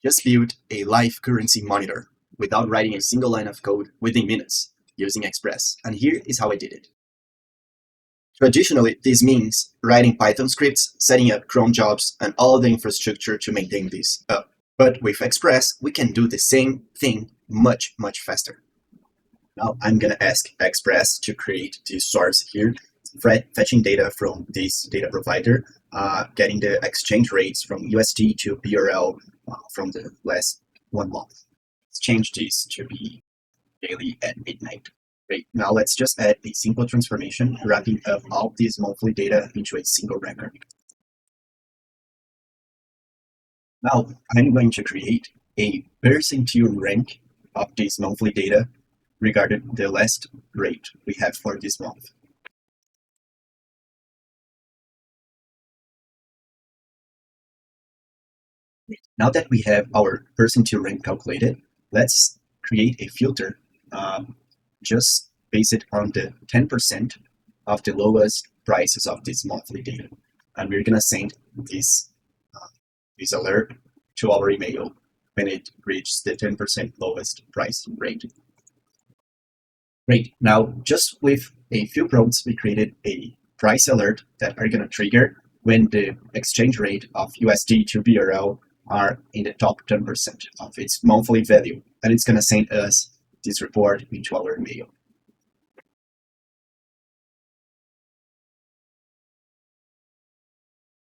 Just build a live currency monitor without writing a single line of code within minutes using Express. And here is how I did it. Traditionally, this means writing Python scripts, setting up cron jobs, and all the infrastructure to maintain this up. But with Express, we can do the same thing much faster. Now I'm going to ask Express to create this source here, fetching data from this data provider, getting the exchange rates from USD to BRL from the last 1 month. Let's change this to be daily at midnight. Great. Now let's just add a simple transformation, wrapping up all this monthly data into a single record. Now I'm going to create a percentile rank of this monthly data regarding the last rate we have for this month. Now that we have our percentile rank calculated, let's create a filter just based on the 10% of the lowest prices of this monthly data. And we're gonna send this alert to our email when it reaches the 10% lowest price rate. Great. Now, just with a few prompts, we created a price alert that are gonna trigger when the exchange rate of USD to BRL are in the top 10% of its monthly value. And it's gonna send us this report into our email.